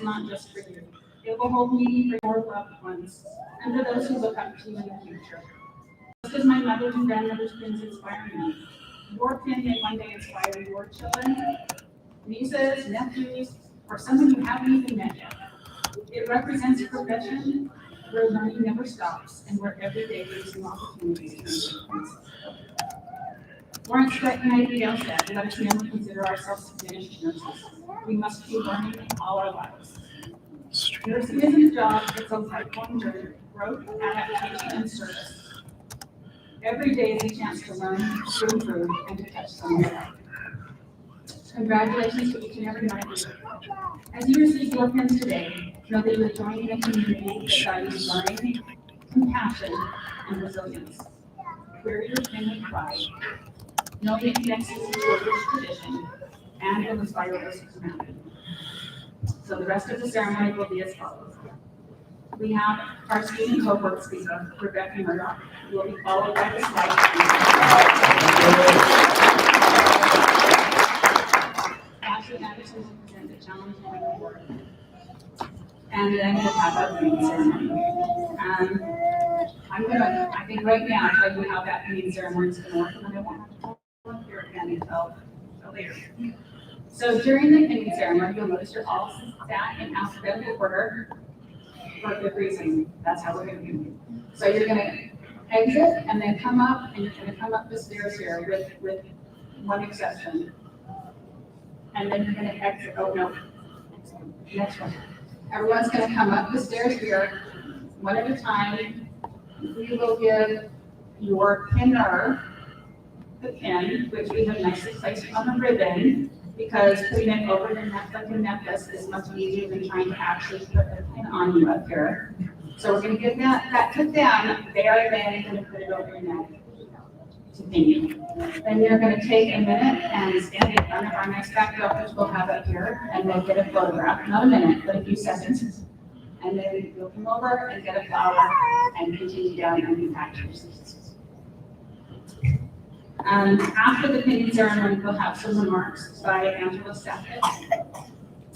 not just for you. It will hold meaning for your loved ones and for those who look up to you in the future. Just as my mother's and grandmother's pins inspire me, your pin may one day inspire your children, nieces, nephews, or someone you haven't even met yet. It represents a profession where learning never stops and where every day gives you opportunities to make things. Lawrence Brett and Nightingale said, let us never consider ourselves finished nurses. We must keep learning all our lives. Nursing isn't a job, it's a lifelong journey, growth, adaptation, and service. Every day is a chance to learn, to improve, and to touch someone's life. Congratulations to each and every one of you. As you receive your pins today, know that you are joining a community that values learning, compassion, and resilience. Wear your pin with pride. Know that it connects you to a rich tradition and will inspire those who surround you. So the rest of the ceremony will be as follows. We have our student cohort speaker, Rebecca Murdoch, who will be followed by the slide. Ashley Anderson will present the challenge point award. And then we'll have our pin ceremony. I think right now, I'll tell you how that pin ceremony is going to work, and I won't have to talk about here again until later. So during the pinning ceremony, you'll notice you're all sat in alphabetical order for a good reason. That's how we're going to do it. So you're going to exit and then come up, and you're going to come up the stairs here with one exception. And then you're going to exit. Oh no, next one. Everyone's going to come up the stairs here, one at a time. We will give your pinner the pin, which we have nicely placed on the ribbon, because putting it over the neck like a necklace is much easier than trying to actually put a pin on you up here. So we're going to get that put down there, and then you're going to put it over your neck to pin you. Then you're going to take a minute and stand in front of our nice back doctors we'll have up here, and then get a photograph, not a minute, but a few seconds. And then you'll come over and get a flower and continue down and be back to your seats. After the pinning ceremony, we'll have some remarks by Angela Sackett,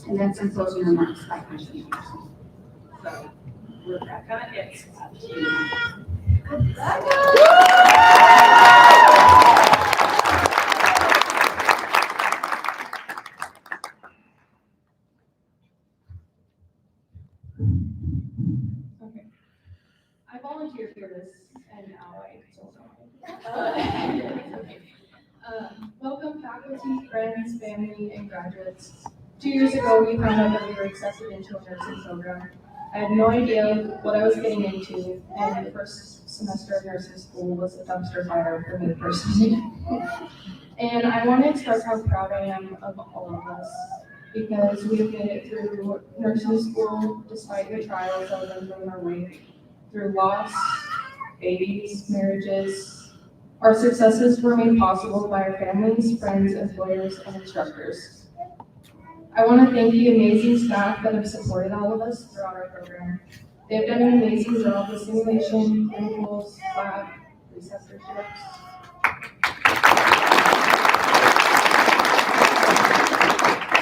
and then some closing remarks by Ashley Anderson. So, Rebecca, it's up to you. Okay. I volunteered for this, and now I so welcome faculty, friends, family, and graduates. 2 years ago, we found out that we were accepted into a nursing program. I had no idea what I was getting into, and the first semester of nursing school was a dumpster fire for me personally. And I want to express how proud I am of all of us, because we have made it through nursing school despite the trials that have been thrown our way, through loss, babies, marriages. Our successes were made possible by our families, friends, employers, and instructors. I want to thank the amazing staff that have supported all of us throughout our program. They have done an amazing job with simulation, clinicals, lab, preceptorships.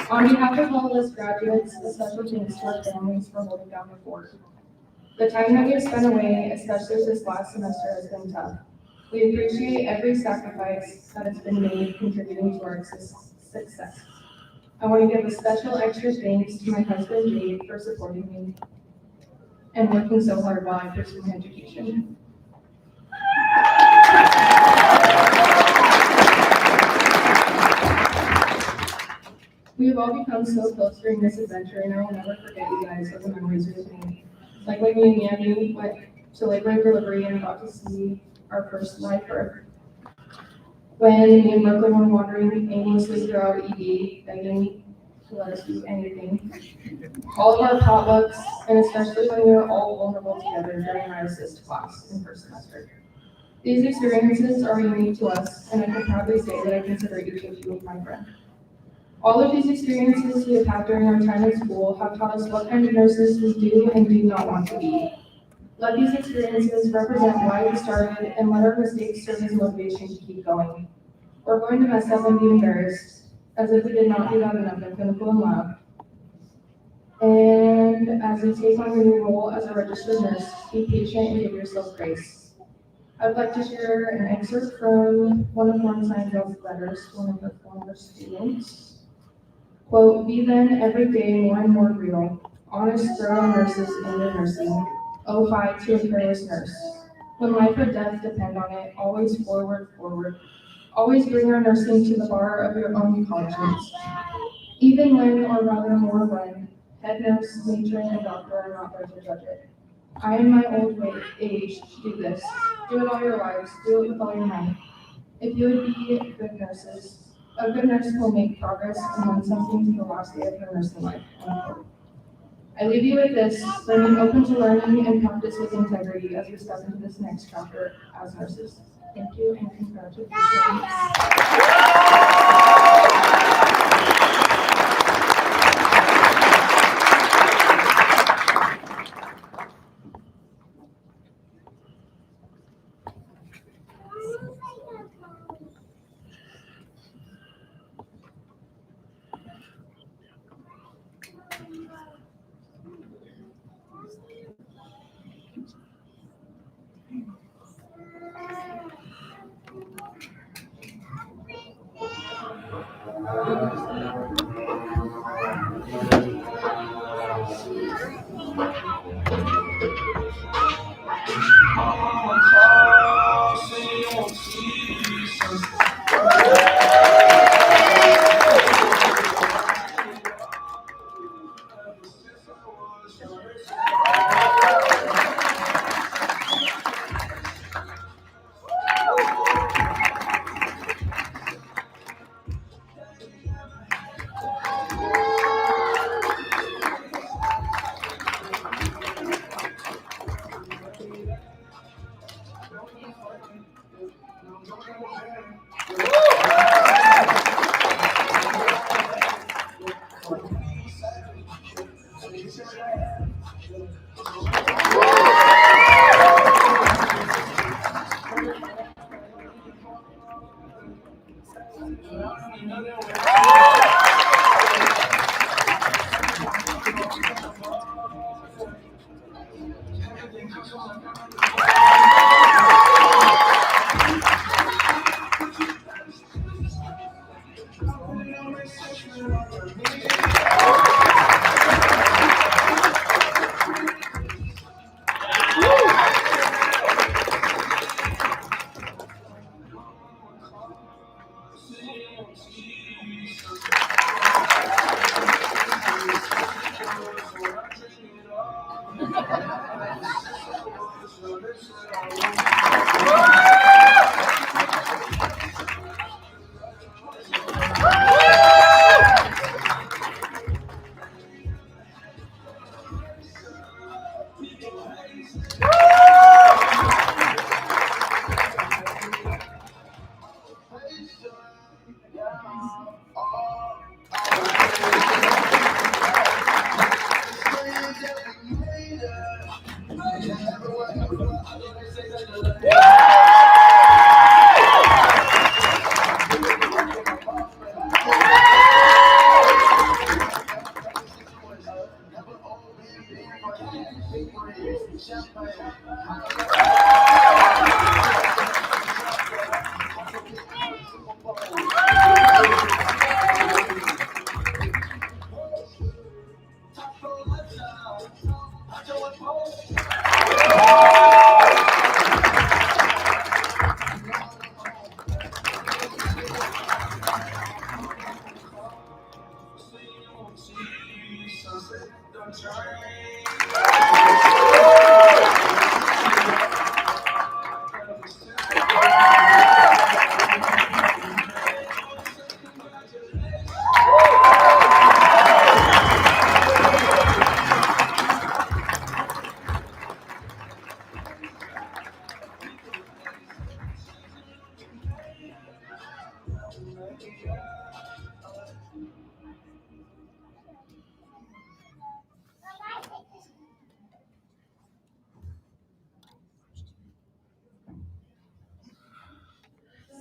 On behalf of all of us graduates, a special thanks to our families for holding down the fort. The time that we have spent away, especially this last semester, has been tough. We appreciate every sacrifice that has been made contributing to our success. I want to give a special extra thanks to my husband, Jade, for supporting me and working so hard while I pursue my education. We have all become so close during this adventure, and I will never forget you guys or the memories we've made. Like when me and Andy went to labor and delivery and got to see our first live birth. When me and Brooklyn were wandering aimlessly throughout ED, begging to let us do anything. All of our potlucks, and especially when we were all vulnerable together during my assist class in first semester. These experiences are unique to us, and I can proudly say that I consider each of you my friend. All of these experiences we have had during our time in school have taught us what kind of nurses we do and do not want to be. Let these experiences represent why we started, and let our mistakes serve as motivation to keep going. We're going to mess up and be embarrassed, as if we did not do that enough in clinical and lab. And as you take on your new role as a registered nurse, be patient and give yourself grace. I would like to share an excerpt from one of Lauren Seinfeld's letters to one of her former students. Quote, be then every day more and more real, honest, thorough nurses in your nursing. Oh, hi to a careless nurse. When life or death depend on it, always forward, forward. Always bring your nursing to the bar of your own conscience. Even when, or rather more when, head nurse, matron, and doctor are not there to judge it. I in my old age do this. Do it all your lives. Do it with all your might. If you would be good nurses, a good nurse will make progress and learn something to the last day of her nursing life. Unquote. I leave you with this, remain open to learning and practice with integrity as we step into this next chapter as nurses. Thank you and congratulations.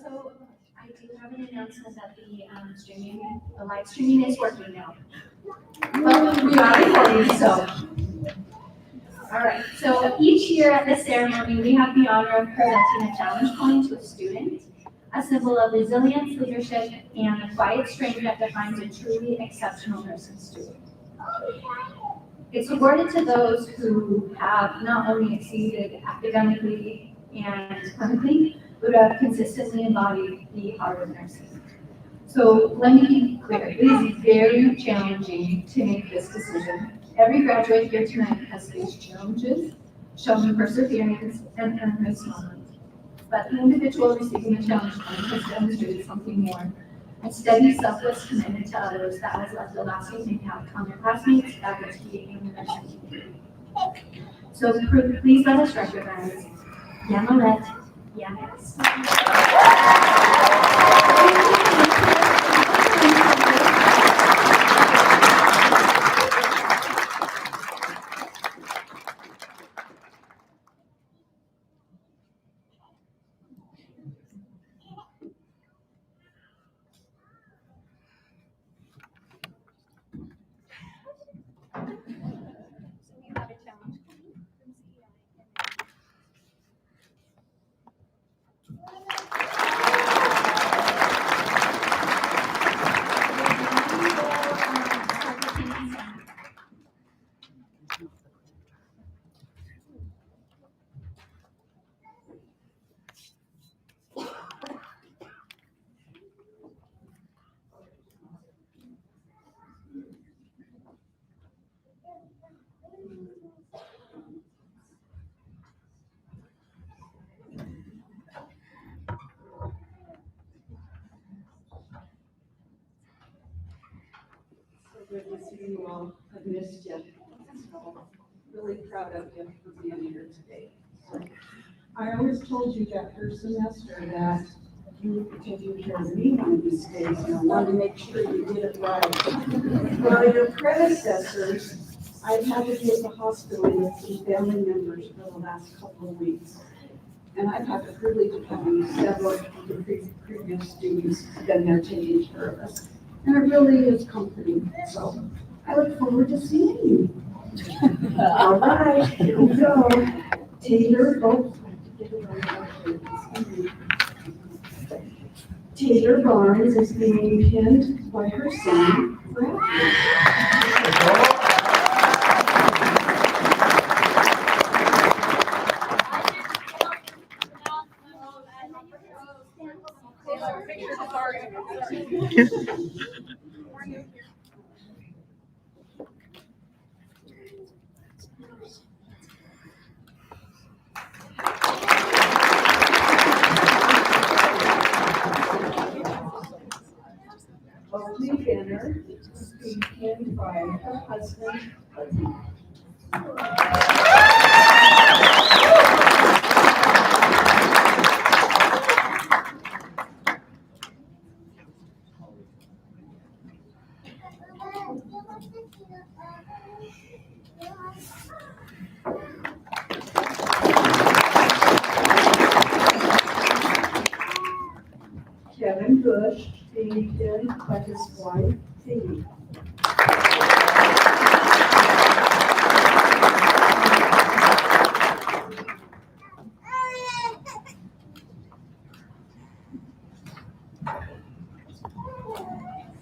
So I do have an announcement that the live streaming is working now. Well, We are recording, so. All right, so each year at this ceremony, we have the honor of presenting a challenge coin to a student, a symbol of resilience, leadership, and the quiet strength that defines a truly exceptional nursing student. It's awarded to those who have not only exceeded academically and clinically, but have consistently embodied the art of nursing. So let me be clear, it is very challenging to make this decision. Every graduate here tonight has faced challenges, shown perseverance and earnest moments. But the individual receiving the challenge point has demonstrated something more, a steady, selfless commitment to others that has left a lasting impact on their classmates, faculty, and the nursing community. So please let us recognize Yamalet Yanis. Good to see you all. I've missed you. So really proud of you for being here today. So, I always told you that first semester that you would be taking care of me one of these days, and I wanted to make sure you did it right. Well, your predecessors, I've had to be at the hospital with some family members for the last couple of weeks. And I've had the privilege of having several of the previous students been there taking care of us. And it really is comforting, so I look forward to seeing you. All right, here we go. Taylor Barnes is being pinned by her son, Bradley. Oakley Benner is being pinned by her husband, Latif. Kevin Bush being pinned by his wife, Katie.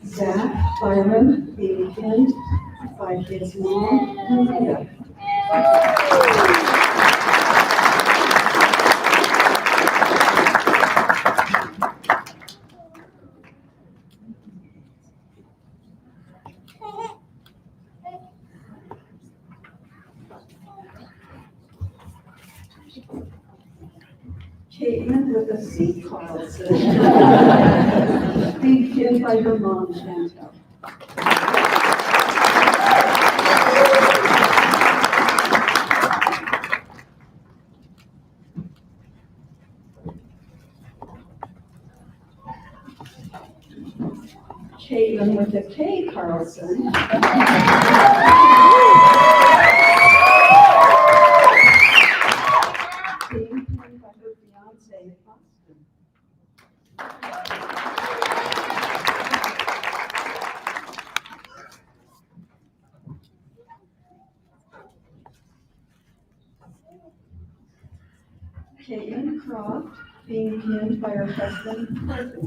Zach Byron being pinned by his mom, Maria. Caitlin with a C. Carlson, being pinned by her mom, Chantel. Caitlin with a K. Carlson. Being pinned by her fiance, Boston. being pinned by her husband, Parker.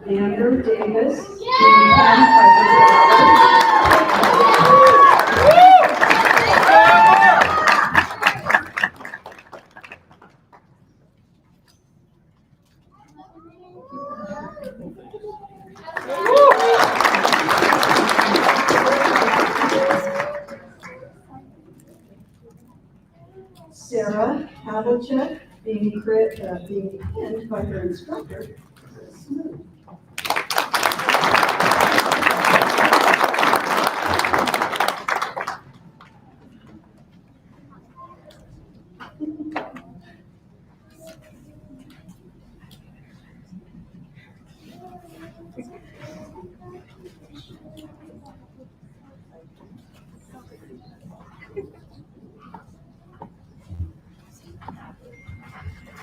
Andrew Davis, being pinned by her daughter. Sarah Havlicek, being pinned by her instructor, Chris Smoot.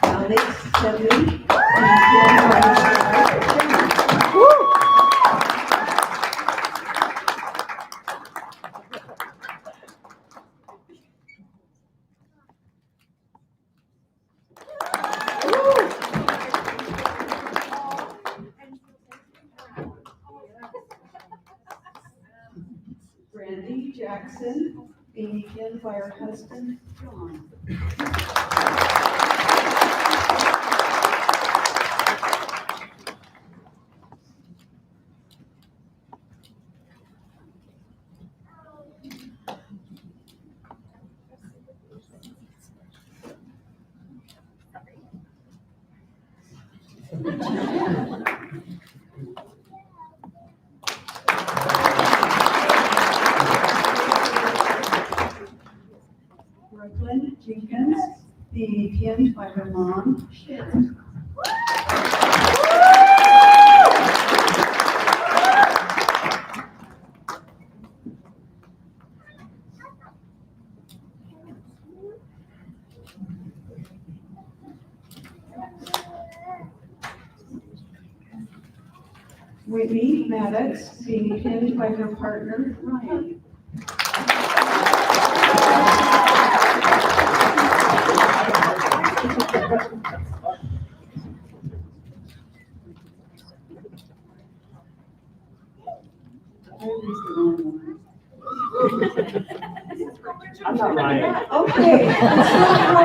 Alex Chevy, being pinned by her instructor. Brandy Jackson, being pinned by her husband, John. Brooklyn Jenkins, being pinned by her mom, Sharon. Whitney Maddox, being pinned by her partner, Ryan. I'm not Ryan. Okay. I'm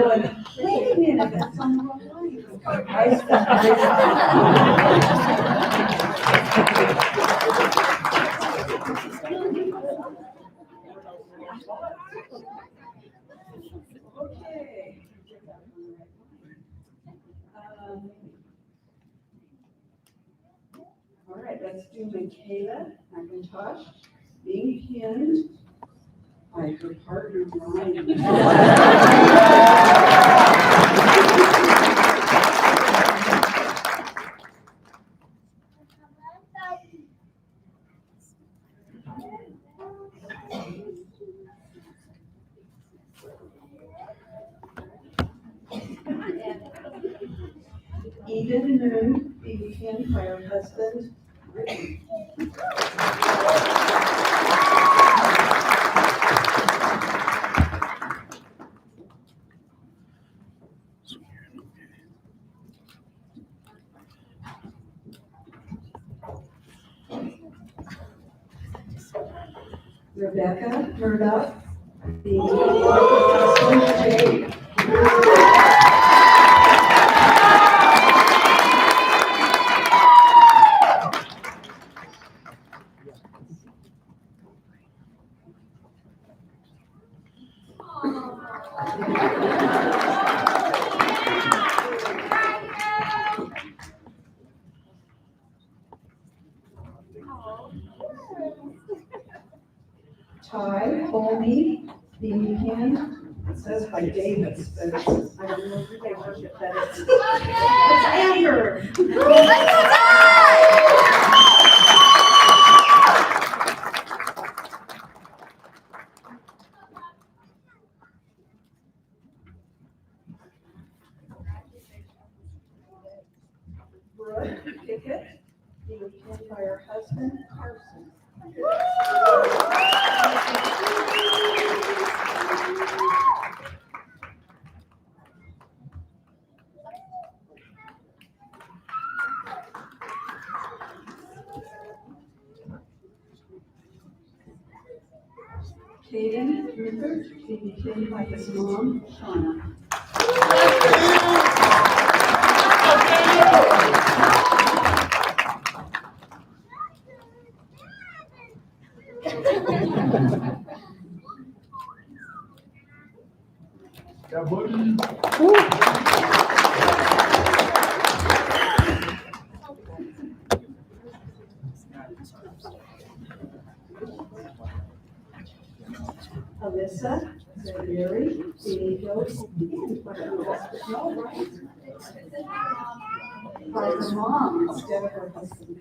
going, wait a minute, that's on the wrong line. I Okay. All right, let's do Michaela McIntosh, being pinned by her partner, Ryan. Eden Moon, being pinned by her husband, Ricky. Rebecca Murdoch, being pinned by her husband, Jake. Ty Colby, being pinned, it says by Davis, but it's, I don't know who they worship that is. It's Amber. Brooke Pickett, being pinned by her husband, Carson. Caden Rupert, being pinned by his mom, Shauna. Alyssa Zagari, being pinned by her husband, by her mom instead of her husband.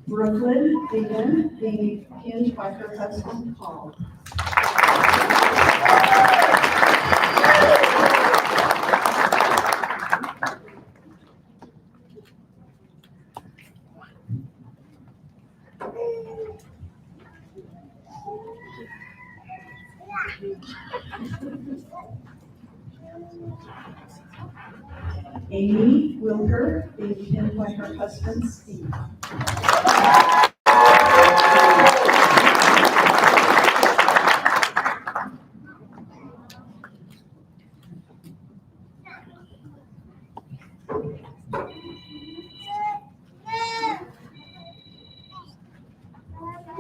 Brooklyn Deegan, being pinned by her husband, Paul. Amy Wilker, being pinned by her husband, Steve.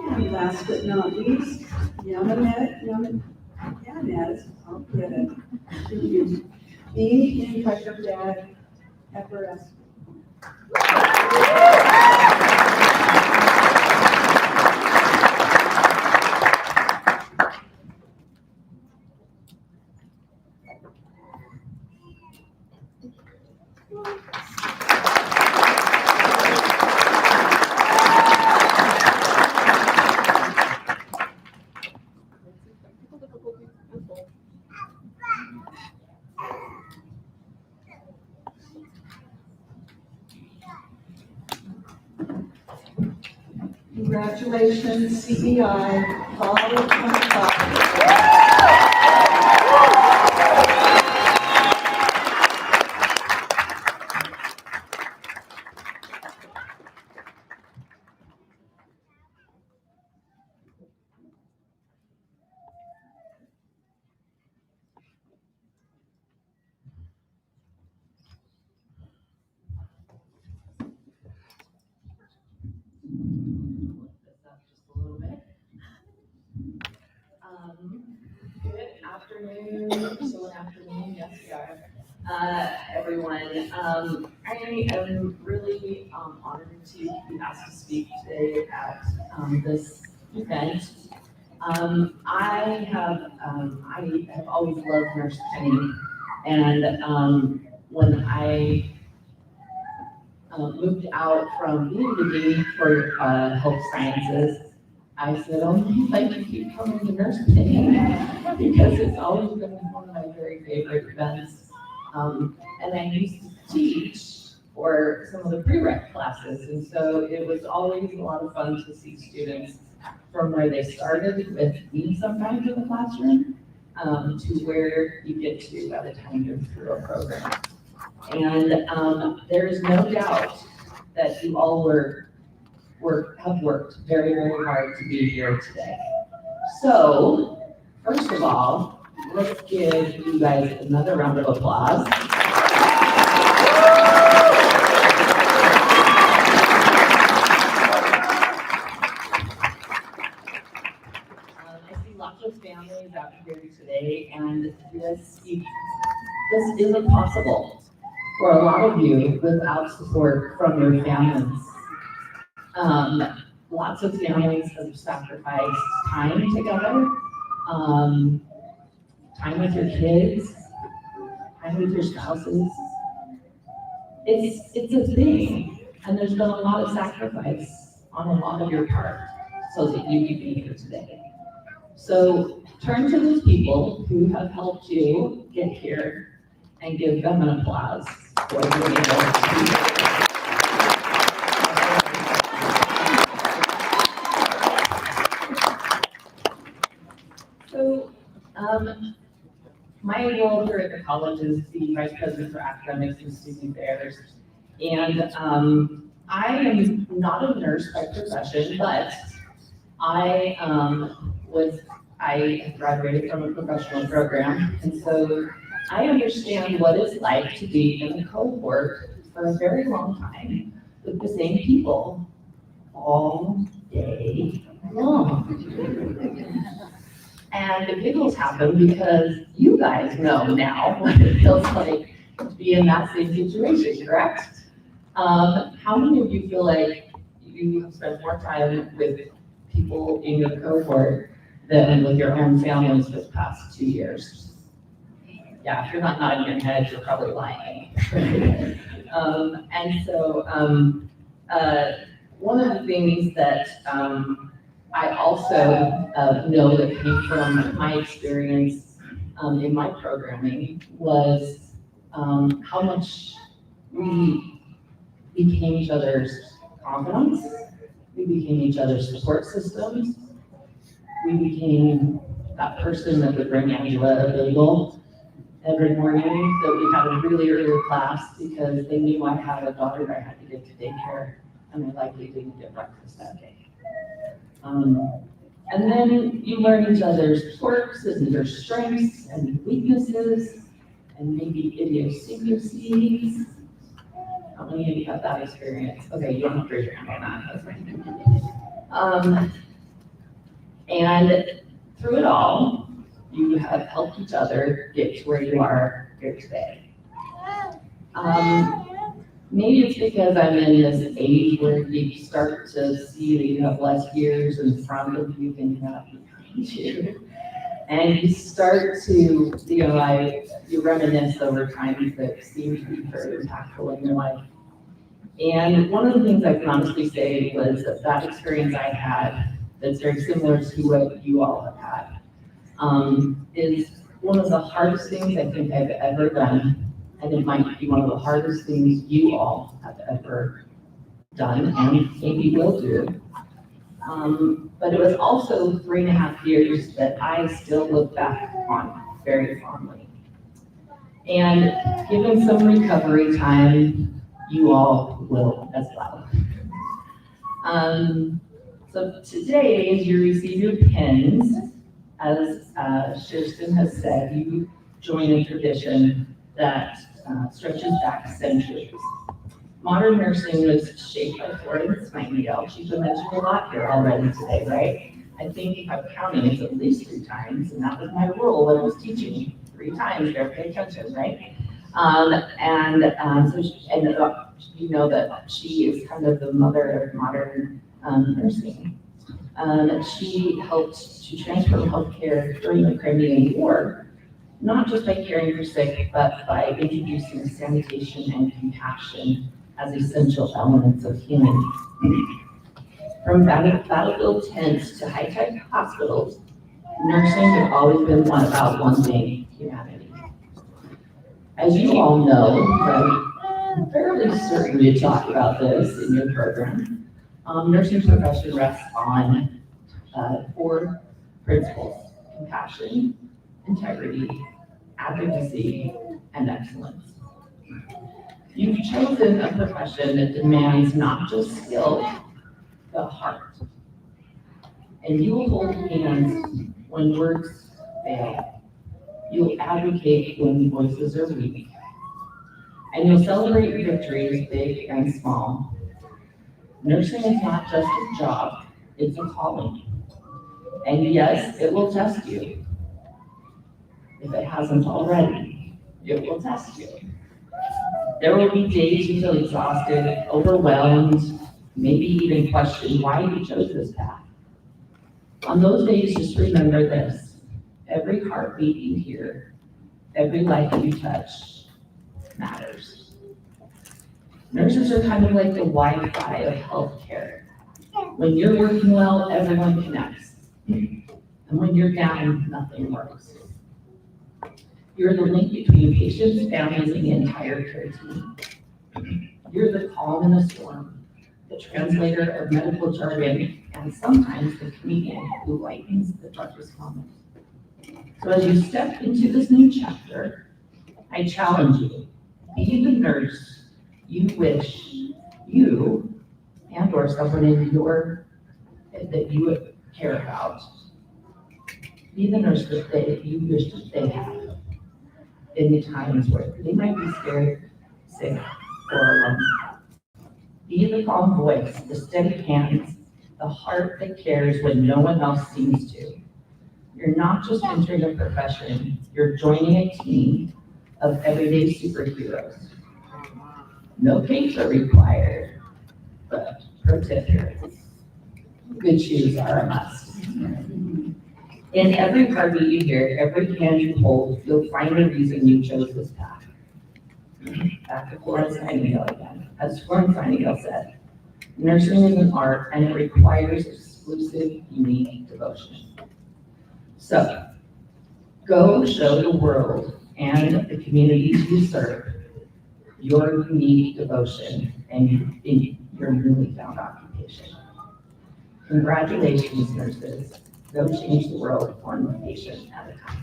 And last but not least, Yanet, I'll get it. Being pinned by her dad, Everest. Congratulations, CBI, Paul 25. This up just a little bit. Good afternoon, still an afternoon, yes we are. Everyone, I am really honored to be asked to speak today at this event. I have always loved nurse training, and when I moved out from being the dean for health sciences, I said, oh, I'd like to keep coming to nurse training because it's always been one of my very favorite events. And I used to teach for some of the prereq classes, and so it was always a lot of fun to see students from where they started with me sometimes in the classroom to where you get to by the time you're through a program. And there is no doubt that you all have worked very, very hard to be here today. So, first of all, let's give you guys another round of applause. I see lots of families out here today, and this speaks this isn't possible for a lot of you without support from your families. Lots of families have sacrificed time together, time with your kids, time with your spouses. It's a thing, and there's been a lot of sacrifice on a lot of your part so that you could be here today. So turn to those people who have helped you get here and give them an applause for being able to be here. So, my role here at the college is the Vice President for Academics and Student Affairs. And I am not a nurse by profession, but I graduated from a professional program. And so I understand what it's like to be in a cohort for a very long time with the same people all day long. And the giggles happen because you guys know now what it feels like to be in that same situation, correct? How many of you feel like you have spent more time with people in your cohort than with your own families this past 2 years? Yeah, if you're not nodding your head, you're probably lying. And so one of the things that I also know that came from my experience in my programming was how much we became each other's confidants, we became each other's support systems, we became that person that would bring Angela a bagel every morning, that we had a really early class because they knew I had a daughter that I had to get to daycare and I likely didn't get breakfast that day. And then you learn each other's quirks and their strengths and weaknesses and maybe idiosyncrasies. How many of you have that experience? Okay, you don't have to raise your hand on that, that's fine. And through it all, you have helped each other get to where you are here today. Maybe it's because I'm in this age where you start to see that you have less years in front of you than you have behind you. And you start to, you reminisce over times that seem to be very impactful in your life. And one of the things I can honestly say was that experience I had that's very similar to what you all have had is one of the hardest things I think I've ever done. And it might be one of the hardest things you all have ever done and maybe will do. But it was also 3.5 years that I still look back on very fondly. And given some recovery time, you all will as well. So today, as you receive your pins, as Kirsten has said, you join a tradition that stretches back centuries. Modern nursing was shaped by Florence Nightingale. She's been mentioned a lot here already today, right? I think if I'm counting, it's at least 3 times, and that was my rule when I was teaching. 3 times, better pay attention, right? You know that she is kind of the mother of modern nursing. She helped to transform healthcare during the Crimean War, not just by caring for sick, but by introducing sanitation and compassion as essential elements of healing. From battlefield tents to high-tech hospitals, nursing has always been about one thing: humanity. As you all know, I'm fairly certain you talked about this in your program. Nursing profession rests on 4 principles: compassion, integrity, advocacy, and excellence. You've chosen a profession that demands not just skill, but heart. And you will hold hands when words fail. You'll advocate when voices are weak. And you'll celebrate victories, big and small. Nursing is not just a job, it's a calling. And yes, it will test you, if it hasn't already. It will test you. There will be days you feel exhausted, overwhelmed, maybe even question why you chose this path. On those days, just remember this: every heart beating here, every life you touch matters. Nurses are kind of like the Wi-Fi of healthcare. When you're working well, everyone connects. And when you're down, nothing works. You're the link between patients, families, and the entire care team. You're the calm in the storm, the translator of medical jargon, and sometimes the comedian who lightens the darkest moment. So as you step into this new chapter, I challenge you, be the nurse you wish you and/or someone that you would care about. Be the nurse that you wish that they have in the times where they might be scared, sick, or alone. Be the calm voice, the steady hands, the heart that cares when no one else seems to. You're not just entering a profession, you're joining a team of everyday superheroes. No capes are required, but pro tip here, good shoes are a must. In every heartbeat you hear, every hand you hold, you'll find a reason you chose this path. Back to Florence Nightingale again. As Florence Nightingale said, nursing is an art and it requires exclusive, unique devotion. So, go show the world and the communities you serve your unique devotion and in your newly found occupation. Congratulations, nurses. Go change the world one patient at a time.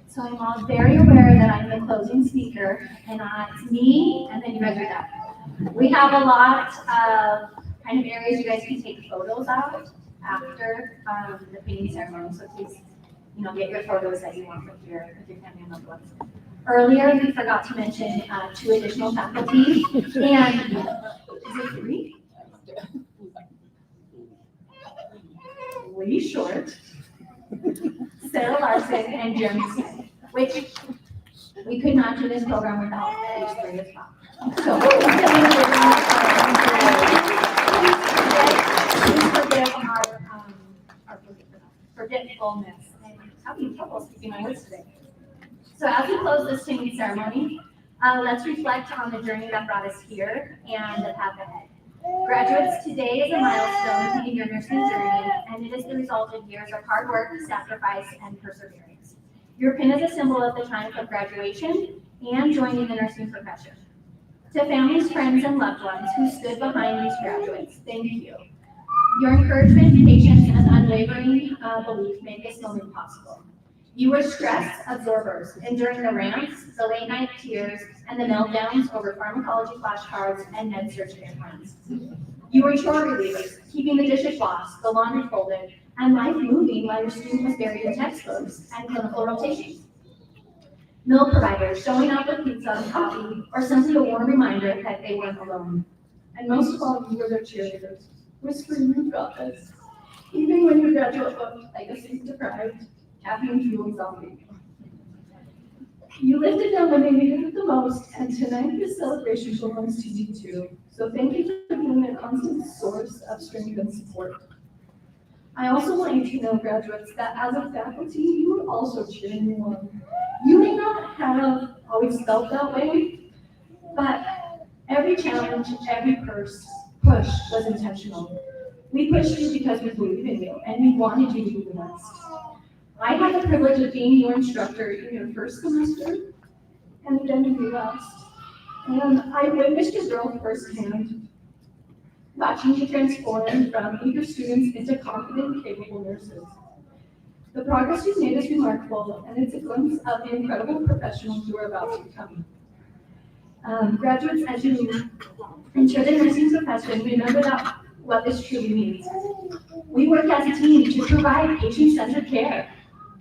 So I'm all very aware that I'm the closing speaker, and it's me, and then you guys are done. We have a lot of kind of areas you guys can take photos out after the painting ceremony, so please, get your photos that you want with your family and loved ones. Earlier, we forgot to mention 2 additional faculty, and is it 3? Lee Short, Sarah Larson, and Jeremy Smith, which we could not do this program without these 3 as well. So, please forgive our forgetfulness. I'm having trouble speaking my words today. So as we close this painting ceremony, let's reflect on the journey that brought us here and the path ahead. Graduates, today is a milestone in your nursing journey, and it is the result of years of hard work, sacrifice, and perseverance. Your pin is a symbol of the triumph of graduation and joining the nursing profession. To families, friends, and loved ones who stood behind these graduates, thank you. Your encouragement, patience, and unwavering belief made this moment possible. You were stress absorbers, enduring the rants, the late night tears, and the meltdowns over pharmacology flashcards and med surg deadlines. You were chore relievers, keeping the dishes washed, the laundry folded, and life moving while your student was buried in textbooks and clinical rotations. Meal providers, showing up with pizza and coffee, or simply a warm reminder that they weren't alone. And most of all, you were their cheerleaders, whispering, "You've got this." Even when your graduate looked like a sleep-deprived, caffeine-fueled zombie. You lifted them when they needed it the most, and tonight this celebration belongs to you too. So thank you for being a constant source of strength and support. I also want you to know, graduates, that as a faculty, you are also cheering you on. You may not have always felt that way, but every challenge, every push was intentional. We pushed you because we believe in you, and we wanted you to be the best. I had the privilege of being your instructor in your first semester, and then in your last. And I witnessed your growth firsthand, watching you transform from eager students into confident, capable nurses. The progress you've made is remarkable, and it's a glimpse of the incredible professionals you are about to become. Graduates, as you enter the nursing profession, remember that what this truly means. We work as a team to provide patient-centered care.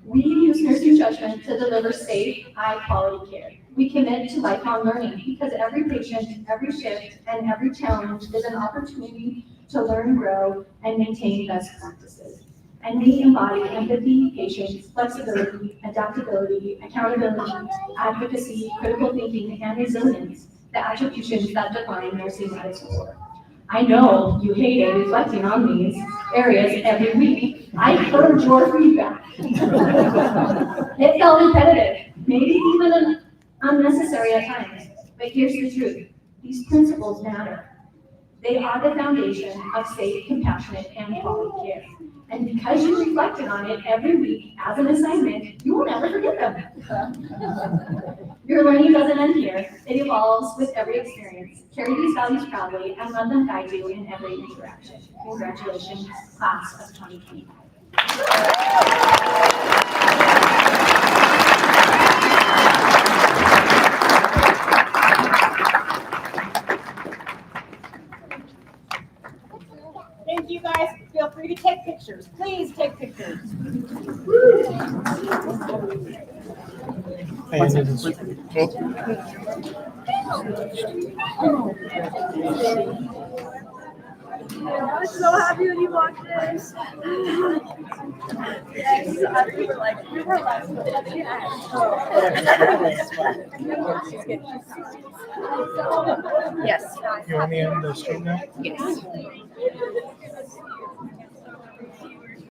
We use nursing judgment to deliver safe, high-quality care. We commit to lifelong learning because every patient, every shift, and every challenge is an opportunity to learn, grow, and maintain best practices. And we embody empathy, patience, flexibility, adaptability, accountability, advocacy, critical thinking, and resilience, the attributions that define nursing at its core. I know you hated reflecting on these areas every week. I heard your feedback. It felt repetitive, maybe even unnecessary at times, but here's the truth. These principles matter. They are the foundation of safe, compassionate, and quality care. And because you reflected on it every week as an assignment, you will never forget them. Your learning doesn't end here. It evolves with every experience. Carry these values proudly and let them guide you in every interaction. Congratulations, class of 2025. Thank you guys. Feel free to take pictures. Please take pictures. I'm so happy when you watched this. Yes, we were like, yes. You want me on the stream now? Yes.